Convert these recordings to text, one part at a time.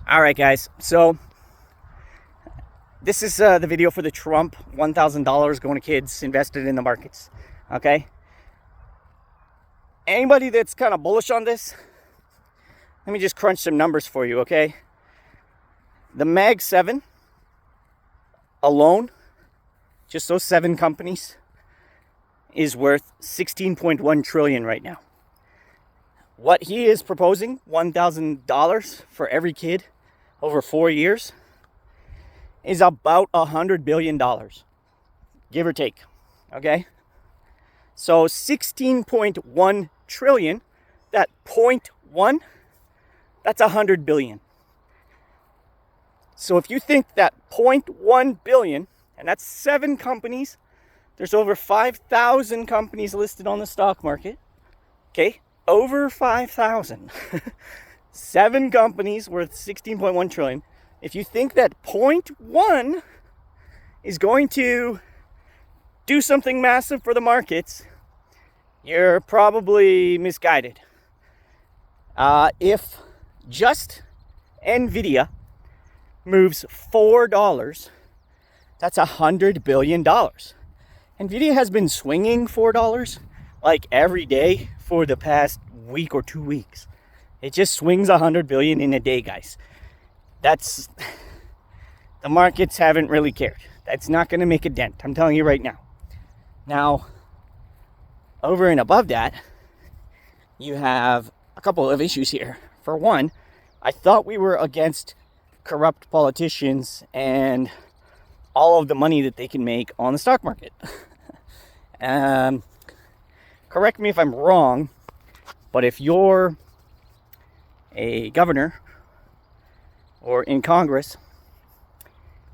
All right, guys. So this is the video for the Trump $1,000 going to kids invested in the markets. Okay. Anybody that's kind of bullish on this, let me just crunch some numbers for you. Okay. The Mag 7 alone, just those 7 companies, is worth 16.1 trillion right now. What he is proposing, $1,000 for every kid over 4 years, is about $100 billion, give or take. Okay, so 16.1 trillion, that 0.1, that's 100 billion. So if you think that 0.1 billion, and that's 7 companies, there's over 5,000 companies listed on the stock market. Okay, over 5,000. 7 companies worth 16.1 trillion. If you think that 0.1 is going to do something massive for the markets, you're probably misguided. If just Nvidia moves $4, that's $100 billion. Nvidia has been swinging $4 like every day for the past week or 2 weeks. It just swings 100 billion in a day, guys. That's, the markets haven't really cared. That's not going to make a dent, I'm telling you right now. Now, over and above that, you have a couple of issues here. For one, I thought we were against corrupt politicians and all of the money that they can make on the stock market. Correct me if I'm wrong, but if you're a governor or in Congress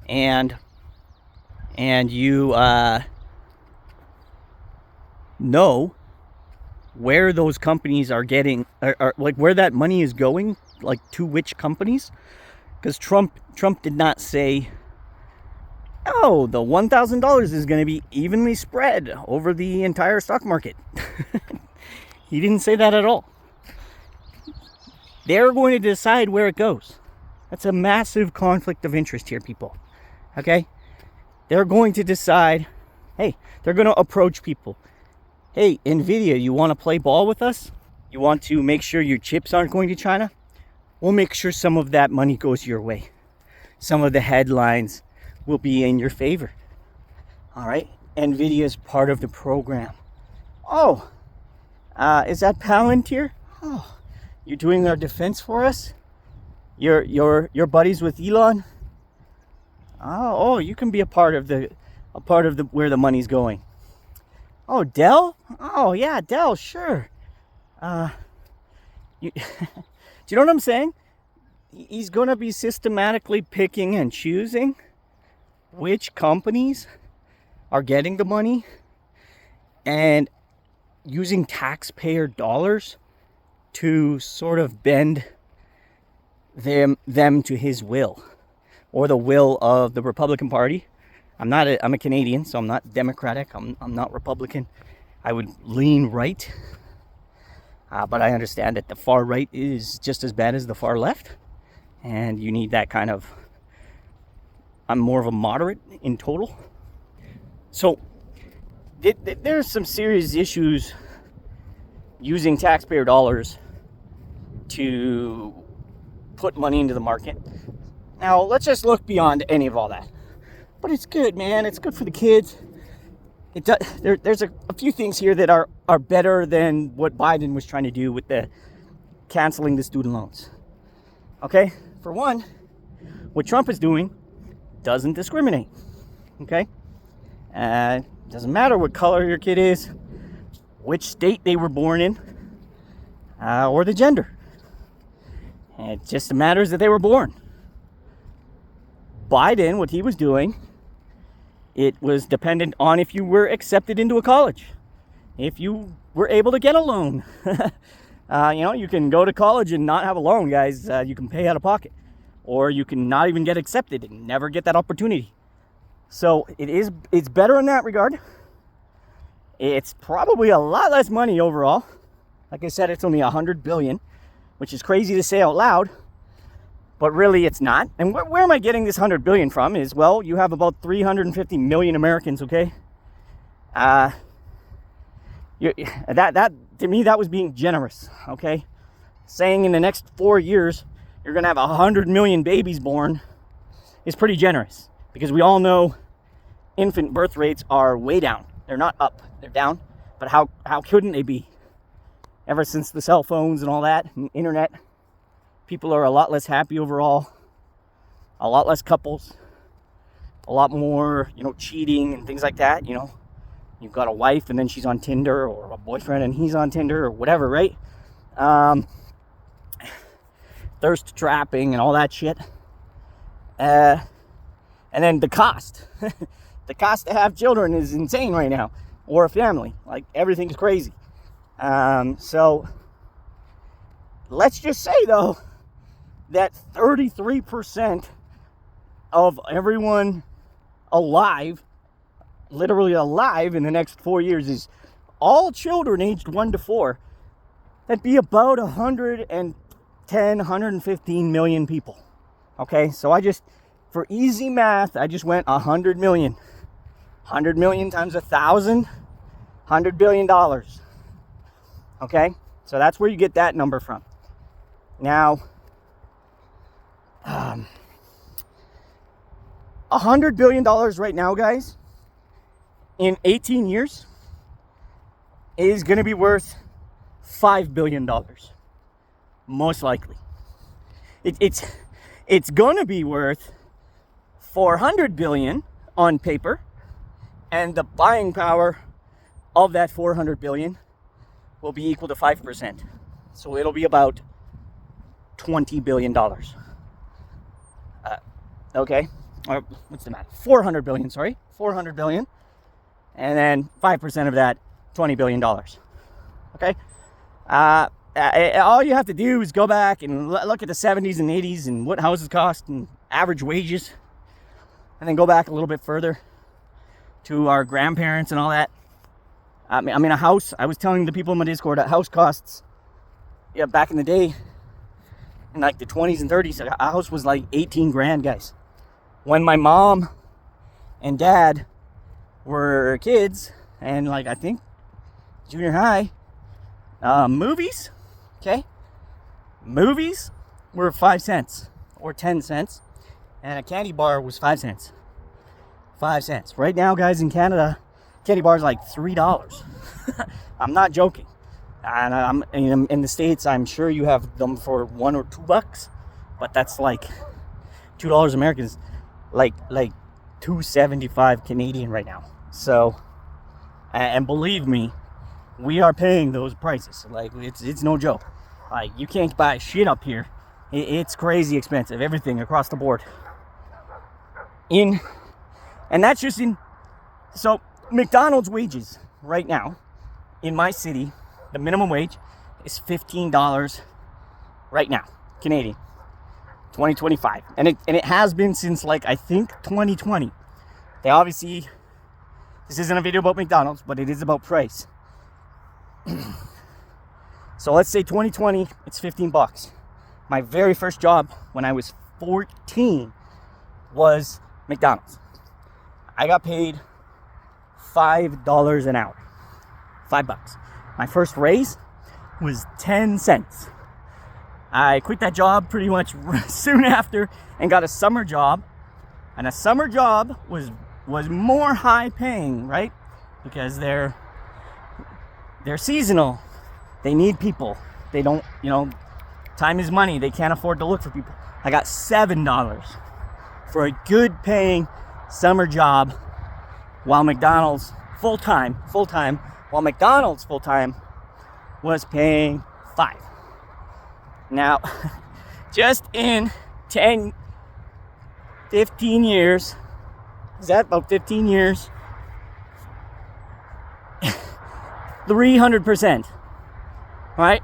and you know where those companies are getting, or like where that money is going, like to which companies, because Trump did not say, oh, the $1,000 is going to be evenly spread over the entire stock market. He didn't say that at all. They're going to decide where it goes. That's a massive conflict of interest here, people. Okay? They're going to decide, hey, they're going to approach people. Hey, Nvidia, you want to play ball with us? You want to make sure your chips aren't going to China? We'll make sure some of that money goes your way. Some of the headlines will be in your favor. All right? Nvidia is part of the program. Oh, is that Palantir? Oh, you're doing our defense for us? You're buddies with Elon? Oh, you can be a part of the where the money's going. Oh, Dell? Oh yeah, Dell, sure. Do you know what I'm saying? He's going to be systematically picking and choosing which companies are getting the money and using taxpayer dollars to sort of bend them to his will, or the will of the Republican Party. I'm a Canadian, so I'm not Democratic. I'm not Republican. I would lean right, but I understand that the far right is just as bad as the far left, and you need that kind of. I'm more of a moderate in total. So there's some serious issues using taxpayer dollars to put money into the market. Now, let's just look beyond any of all that. But it's good, man. It's good for the kids. There's a few things here that are better than what Biden was trying to do with the canceling the student loans. Okay? For one, what Trump is doing doesn't discriminate. Okay? Doesn't matter what color your kid is, which state they were born in, or the gender. It just matters that they were born. Biden, what he was doing, it was dependent on if you were accepted into a college, if you were able to get a loan. You can go to college and not have a loan, guys. You can pay out of pocket, or you can not even get accepted and never get that opportunity. So it's better in that regard. It's probably a lot less money overall. Like I said, it's only $100 billion, which is crazy to say out loud. but really it's not. And where am I getting this 100 billion from is, well, you have about 350 million Americans, okay? That to me, that was being generous, okay? Saying in the next 4 years, you're gonna have 100 million babies born is pretty generous, because we all know infant birth rates are way down. They're not up, they're down. But how couldn't they be? Ever since the cell phones and all that, and internet, people are a lot less happy overall, a lot less couples, a lot more, cheating and things like that. You've got a wife and then she's on Tinder, or a boyfriend and he's on Tinder, or whatever, right? Thirst trapping and all that shit. And then the cost. The cost to have children is insane right now, or a family. Like, everything's crazy. So let's just say, though, that 33% of everyone alive, literally alive in the next 4 years, is all children aged 1 to 4. That'd be about 115 million people. Okay, so for easy math, I just went 100 million. 100 million times 1,000, $100 billion. Okay, so that's where you get that number from. Now, $100 billion right now, guys, in 18 years is going to be worth $5 billion, most likely. It's going to be worth 400 billion on paper, and the buying power of that 400 billion will be equal to 5%. So it'll be about $20 billion. Okay, or what's the matter? 400 billion, sorry, 400 billion, and then 5% of that, $20 billion. Okay, all you have to do is go back and look at the 70s and 80s and what houses cost and average wages, and then go back a little bit further to our grandparents and all that. I mean, a house, I was telling the people in my Discord, a house costs, back in the day, in like the 20s and 30s, a house was like 18 grand, guys. When my mom and dad were kids, and like, I think junior high, movies were 5 cents or 10 cents, and a candy bar was 5 cents. 5 cents. Right now, guys, in Canada, candy bars like $3. I'm not joking. And I'm in the States, I'm sure you have them for $1 or $2, but that's like $2 Americans, like $2.75 Canadian right now. So, and believe me, we are paying those prices. Like, it's no joke. Like, you can't buy shit up here. It's crazy expensive, everything across the board. And that's just so McDonald's wages right now in my city, the minimum wage is $15 right now, Canadian, 2025. And it has been since, like, I think 2020. They obviously, this isn't a video about McDonald's, but it is about price. So let's say 2020, it's $15. My very first job when I was 14 was McDonald's. I got paid $5 an hour. $5. My first raise was 10 cents. I quit that job pretty much soon after and got a summer job. And a summer job was more high paying, right? Because they're seasonal. They need people. They don't, time is money. They can't afford to look for people. I got $7 for a good paying summer job, while McDonald's full-time, while McDonald's full-time was paying $5. Now, just in 10, 15 years, is that about 15 years? 300%, right?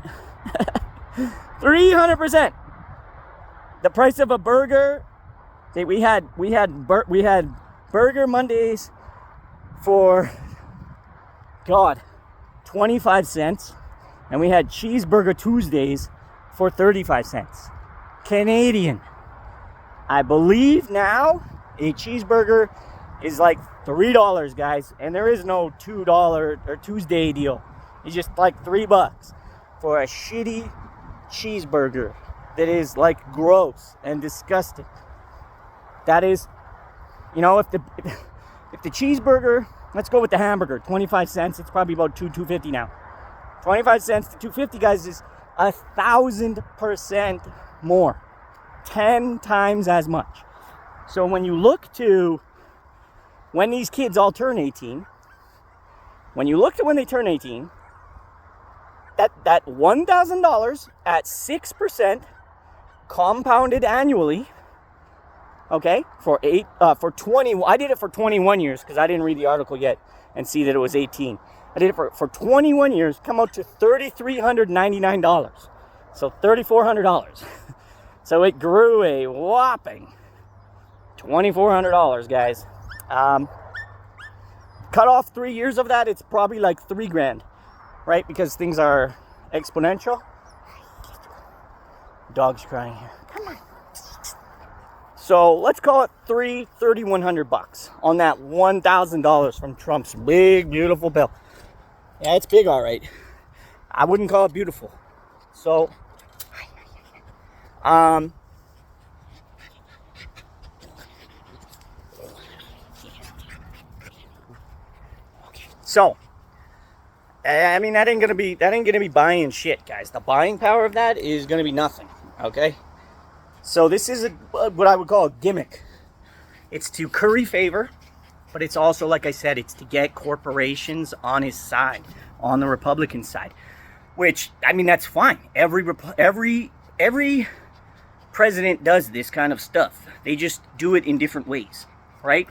300%. The price of a burger, we had Burger Mondays for, 25 cents, and we had Cheeseburger Tuesdays for 35 cents. Canadian. I believe now a cheeseburger is like $3, guys, and there is no $2 or Tuesday deal. It's just like $3 for a shitty cheeseburger that is like gross and disgusting. That is, you know, if the cheeseburger, let's go with the hamburger, 25 cents. It's probably about $2.50 now. 25 cents to $2.50, guys, is 1,000% more, 10 times as much. So when you look to when these kids all turn 18, when they turn 18, that $1,000 at 6% compounded annually, okay, for 20, I did it for 21 years because I didn't read the article yet and see that it was 18. I did it for 21 years, come out to $3,399. So $3,400. So it grew a whopping $2,400, guys. Cut off 3 years of that, it's probably like $3,000, right? Because things are exponential. Dog's crying here. Come on. So let's call it $3,100 on that $1,000 from Trump's big, beautiful bill. Yeah, it's big, all right. I wouldn't call it beautiful. So, So, I mean, that ain't gonna be buying shit, guys. The buying power of that is gonna be nothing. Okay. So this is what I would call a gimmick. It's to curry favor, but it's also, like I said, it's to get corporations on his side, on the Republican side. Which, I mean, that's fine. Every president does this kind of stuff. They just do it in different ways, right?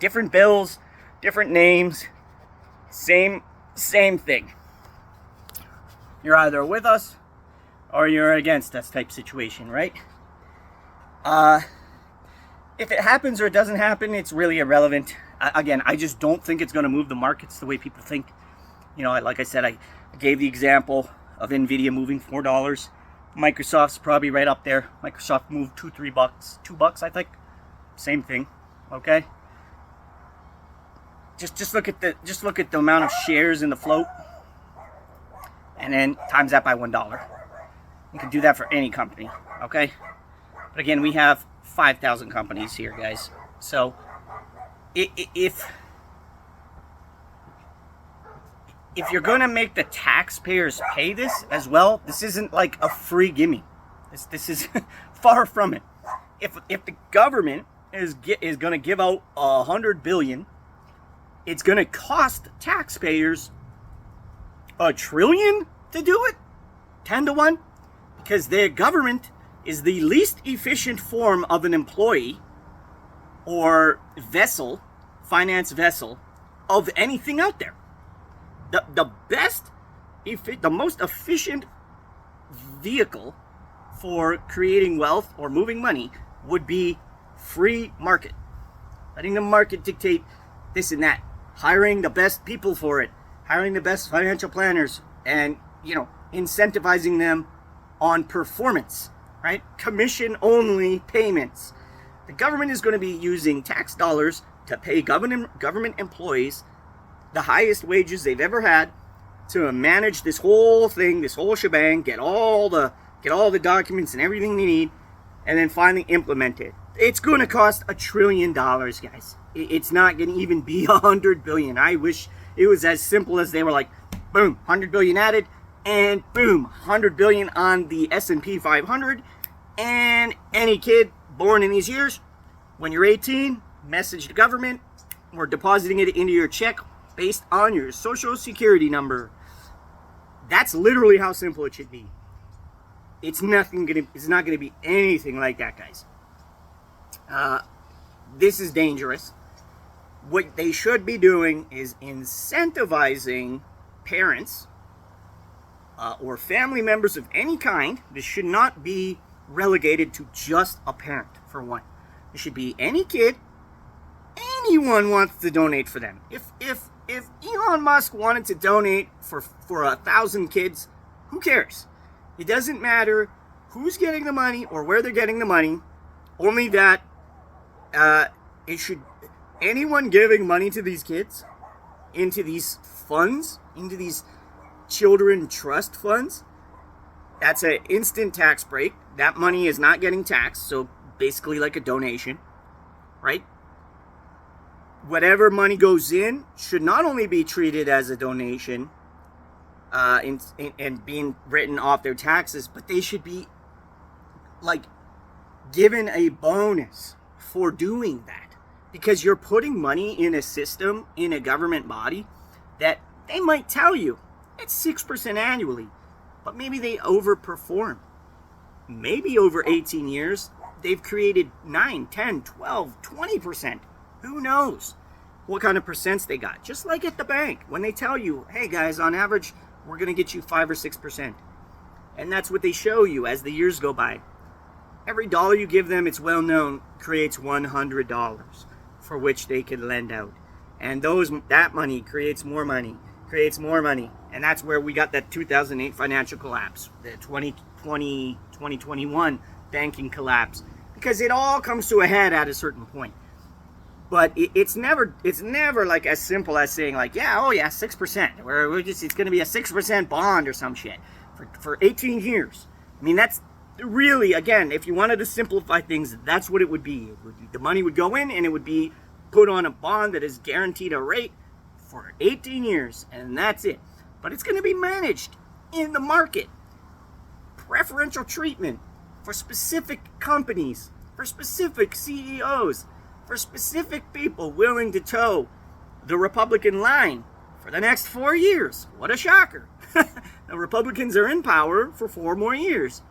Different bills, different names, same thing. You're either with us or you're against us type situation, right? If it happens or it doesn't happen, it's really irrelevant. Again, I just don't think it's going to move the markets the way people think. You know, like I said, I gave the example of Nvidia moving $4. Microsoft's probably right up there. Microsoft moved $2-3, $2, I think. Same thing. Okay. Just look at the amount of shares in the float, and then times that by $1. You can do that for any company. Okay. But again, we have 5,000 companies here, guys. So if you're going to make the taxpayers pay this as well, this isn't like a free gimme. This is far from it. If the government is going to give out $100 billion, it's going to cost taxpayers $1 trillion to do it, 10 to 1, because their government is the least efficient form of an employee or vessel, finance vessel, of anything out there. The most efficient vehicle for creating wealth or moving money would be free market. Letting the market dictate this and that. Hiring the best people for it. Hiring the best financial planners. And, you know, incentivizing them on performance. Right? Commission-only payments. The government is going to be using tax dollars to pay government employees the highest wages they've ever had to manage this whole thing, this whole shebang, get all the documents and everything they need, and then finally implement it. It's going to cost $1 trillion, guys. It's not going to even be $100 billion. I wish it was as simple as they were like, boom, $100 billion added, and boom, $100 billion on the S&P 500, and any kid born in these years, when you're 18, message the government, we're depositing it into your check based on your Social Security number. That's literally how simple it should be. It's not going to be anything like that, guys. This is dangerous. What they should be doing is incentivizing parents or family members of any kind. This should not be relegated to just a parent, for one. It should be any kid. Anyone wants to donate for them. If Elon Musk wanted to donate for 1,000 kids, who cares? It doesn't matter who's getting the money or where they're getting the money. Only that it should, anyone giving money to these kids, into these funds, into these children trust funds, that's an instant tax break. That money is not getting taxed, so basically like a donation, right? Whatever money goes in should not only be treated as a donation and being written off their taxes, but they should be like given a bonus for doing that, because you're putting money in a system, in a government body, that they might tell you it's 6% annually, but maybe they overperform. Maybe over 18 years they've created 9, 10, 12, 20%. Who knows what kind of percents they got? Just like at the bank, when they tell you, hey guys, on average we're going to get you 5 or 6%, and that's what they show you as the years go by. Every dollar you give them, it's well known, creates $100 for which they can lend out. And that money creates more money, And that's where we got that 2008 financial collapse, the 2020, 2021 banking collapse, because it all comes to a head at a certain point. But it's never like as simple as saying like, yeah, oh yeah, 6%. It's going to be a 6% bond or some shit for 18 years. I mean, that's really, again, if you wanted to simplify things, that's what it would be. The money would go in and it would be put on a bond that is guaranteed a rate for 18 years, and that's it. But it's going to be managed in the market. Preferential treatment for specific companies, for specific CEOs, for specific people willing to toe the Republican line for the next 4 years. What a shocker. The Republicans are in power for 4 more years.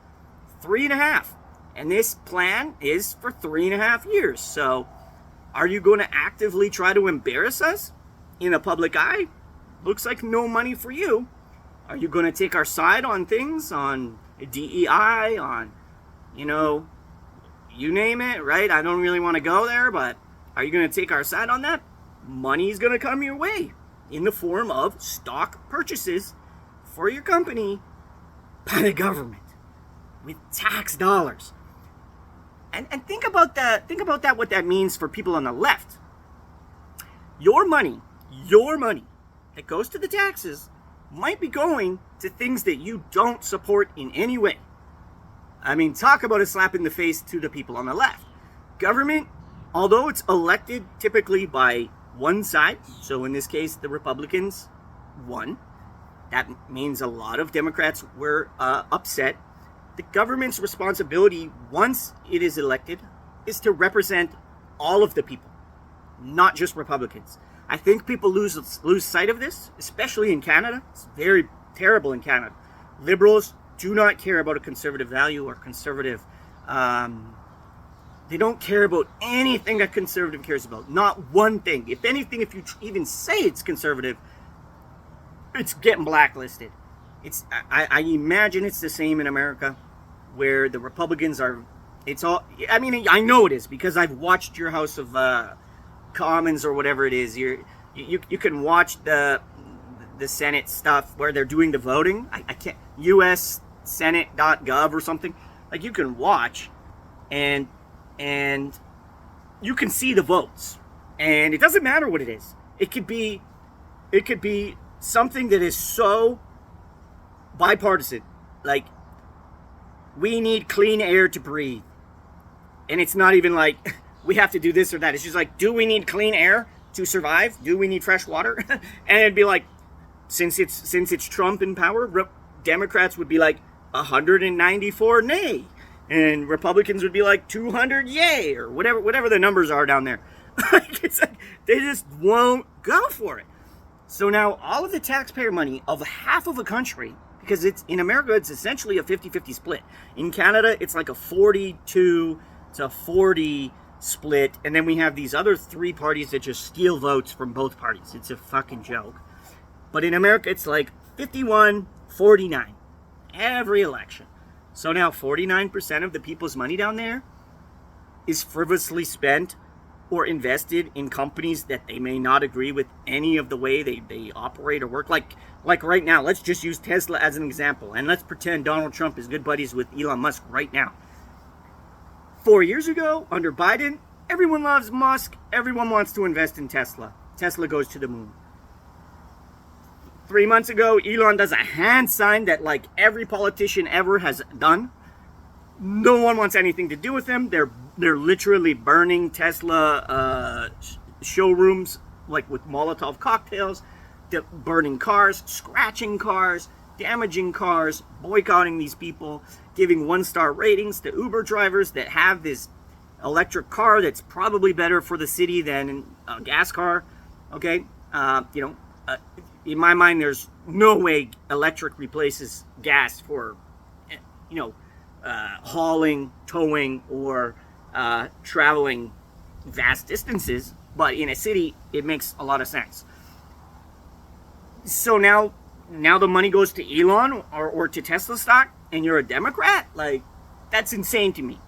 3.5. And this plan is for 3.5 years. So are you going to actively try to embarrass us in the public eye? Looks like no money for you. Are you going to take our side on things, on DEI, on, you name it, right? I don't really want to go there, but are you going to take our side on that? Money's going to come your way in the form of stock purchases for your company by the government with tax dollars. And think about that. Think about that, what that means for people on the left. Your money that goes to the taxes might be going to things that you don't support in any way. I mean, talk about a slap in the face to the people on the left. Government, although it's elected typically by one side, so in this case the Republicans won, that means a lot of Democrats were upset. The government's responsibility, once it is elected, is to represent all of the people, not just Republicans. I think people lose sight of this, especially in Canada. It's very terrible in Canada. Liberals do not care about a conservative value or conservative. They don't care about anything a conservative cares about. Not one thing. If anything, if you even say it's conservative, it's getting blacklisted. I imagine it's the same in America, where the Republicans are. It's all. I mean, I know it is because I've watched your House of Commons or whatever it is. You can watch the Senate stuff where they're doing the voting. I can't. U.S. Senate.gov or something. Like, you can watch, and you can see the votes, and it doesn't matter what it is. It could be something that is so bipartisan, like, we need clean air to breathe, and it's not even like we have to do this or that. It's just like, do we need clean air to survive? Do we need fresh water? And it'd be like, since it's Trump in power, Democrats would be like 194 nay, and Republicans would be like 200 yay, or whatever the numbers are down there. It's like they just won't go for it. So now all of the taxpayer money of half of a country, because it's in America, it's essentially a 50-50 split. In Canada, it's like a 42 to 40 split, and then we have these other 3 parties that just steal votes from both parties. It's a fucking joke. But in America, it's like 51-49 every election. So now 49% of the people's money down there is frivolously spent or invested in companies that they may not agree with any of the way they operate or work. Like right now, let's just use Tesla as an example, and let's pretend Donald Trump is good buddies with Elon Musk right now. 4 years ago, under Biden, everyone loves Musk. Everyone wants to invest in Tesla. Tesla goes to the moon. 3 months ago, Elon does a hand sign that like every politician ever has done. No one wants anything to do with him. They're literally burning Tesla showrooms like with Molotov cocktails, burning cars, scratching cars, damaging cars, boycotting these people, giving 1-star ratings to Uber drivers that have this electric car that's probably better for the city than a gas car. Okay, in my mind, there's no way electric replaces gas for, hauling, towing, or traveling vast distances. But in a city, it makes a lot of sense. So now the money goes to Elon or to Tesla stock, and you're a Democrat? Like, that's insane to me,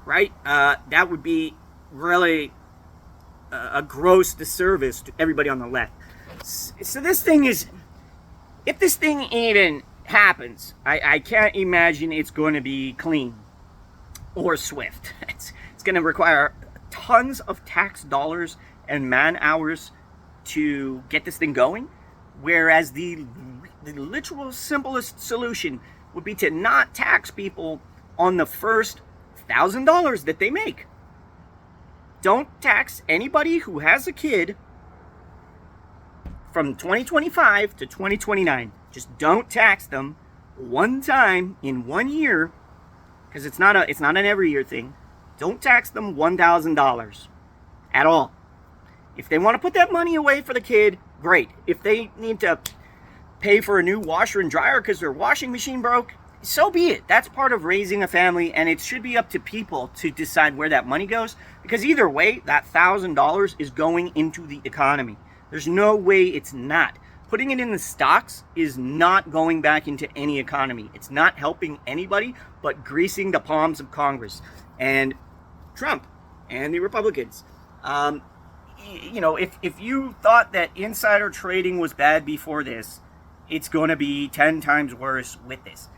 right? That would be really a gross disservice to everybody on the left. So this thing is, if this thing even happens, I can't imagine it's going to be clean or swift. It's going to require tons of tax dollars and man hours to get this thing going, whereas the literal simplest solution would be to not tax people on the first $1,000 that they make. Don't tax anybody who has a kid from 2025 to 2029. Just don't tax them one time in 1 year, because it's not an every year thing. Don't tax them $1,000 at all. If they want to put that money away for the kid, great. If they need to pay for a new washer and dryer because their washing machine broke, so be it. That's part of raising a family, and it should be up to people to decide where that money goes, because either way, that $1,000 is going into the economy. There's no way it's not. Putting it in the stocks is not going back into any economy. It's not helping anybody but greasing the palms of Congress and Trump and the Republicans. If you thought that insider trading was bad before this, it's going to be 10 times worse with this.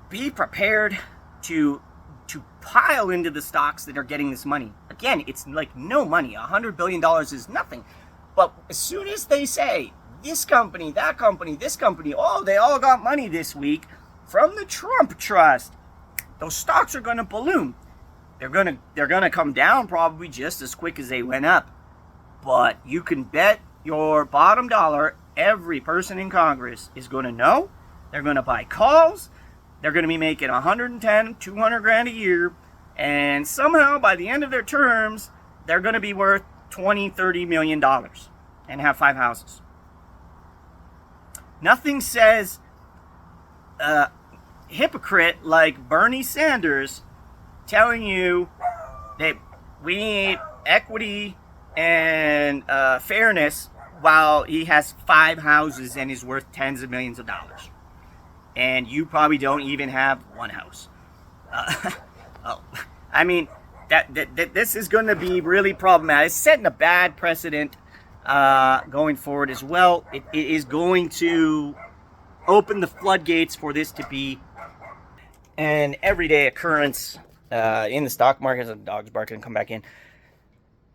Be prepared to pile into the stocks that are getting this money. Again, it's like no money. $100 billion is nothing. But as soon as they say, this company, that company, this company, they all got money this week from the Trump Trust, those stocks are going to balloon. They're gonna come down probably just as quick as they went up. But you can bet your bottom dollar every person in Congress is going to know. They're going to buy calls. They're going to be making 110, 200 grand a year. And somehow by the end of their terms, they're going to be worth $20, $30 million and have 5 houses. Nothing says hypocrite like Bernie Sanders telling you that we need equity and fairness while he has 5 houses and is worth tens of millions of dollars. And you probably don't even have 1 house. This is going to be really problematic. It's setting a bad precedent going forward as well. It is going to open the floodgates for this to be an everyday occurrence in the stock market. The dog's barking, come back in.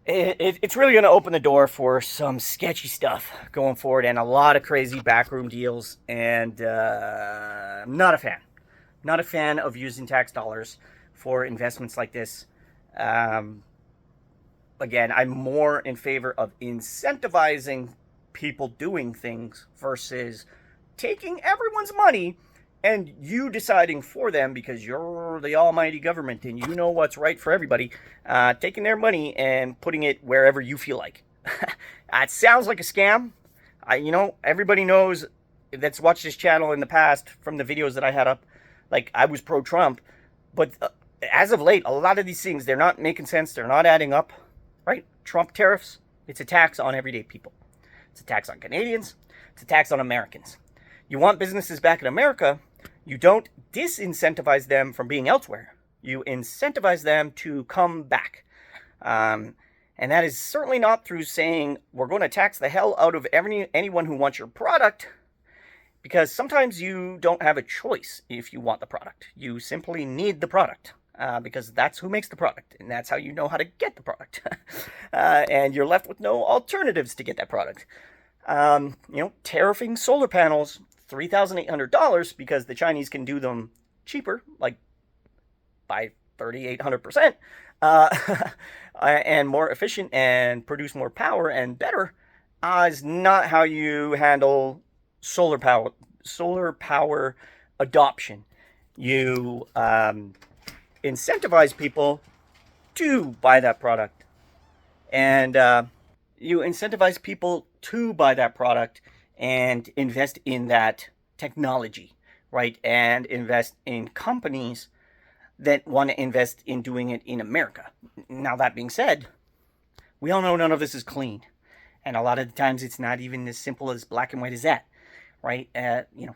It's really going to open the door for some sketchy stuff going forward and a lot of crazy backroom deals. And I'm not a fan. Not a fan of using tax dollars for investments like this. Again, I'm more in favor of incentivizing people doing things versus taking everyone's money and you deciding for them, because you're the almighty government and you know what's right for everybody, taking their money and putting it wherever you feel like. It sounds like a scam. Everybody knows that's watched this channel in the past from the videos that I had up. Like, I was pro-Trump, but as of late, a lot of these things, they're not making sense. They're not adding up, right? Trump tariffs, it's a tax on everyday people. It's a tax on Canadians. It's a tax on Americans. You want businesses back in America, you don't disincentivize them from being elsewhere. You incentivize them to come back. And that is certainly not through saying we're going to tax the hell out of anyone who wants your product, because sometimes you don't have a choice if you want the product. You simply need the product. because that's who makes the product, and that's how you know how to get the product. And you're left with no alternatives to get that product. Tariffing solar panels, $3,800 because the Chinese can do them cheaper, like by 3,800%, and more efficient and produce more power and better, is not how you handle solar power adoption. You incentivize people to buy that product, and invest in that technology, right? And invest in companies that want to invest in doing it in America. Now, that being said, we all know none of this is clean. And a lot of the times it's not even as simple as black and white as that, right?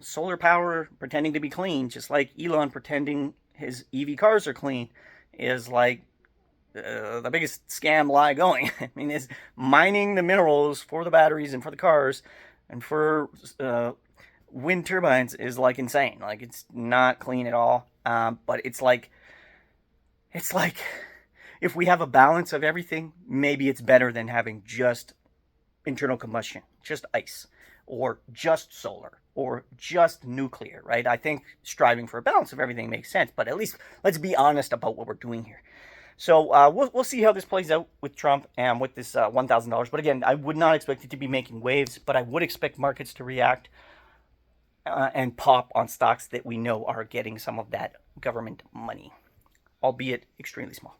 Solar power pretending to be clean, just like Elon pretending his EV cars are clean, is like the biggest scam lie going. I mean, is mining the minerals for the batteries and for the cars and for wind turbines is like insane. Like, it's not clean at all. But it's like if we have a balance of everything, maybe it's better than having just internal combustion, just ice, or just solar, or just nuclear, right? I think striving for a balance of everything makes sense, but at least let's be honest about what we're doing here. So we'll see how this plays out with Trump and with this $1,000. But again, I would not expect it to be making waves, but I would expect markets to react and pop on stocks that we know are getting some of that government money, albeit extremely small.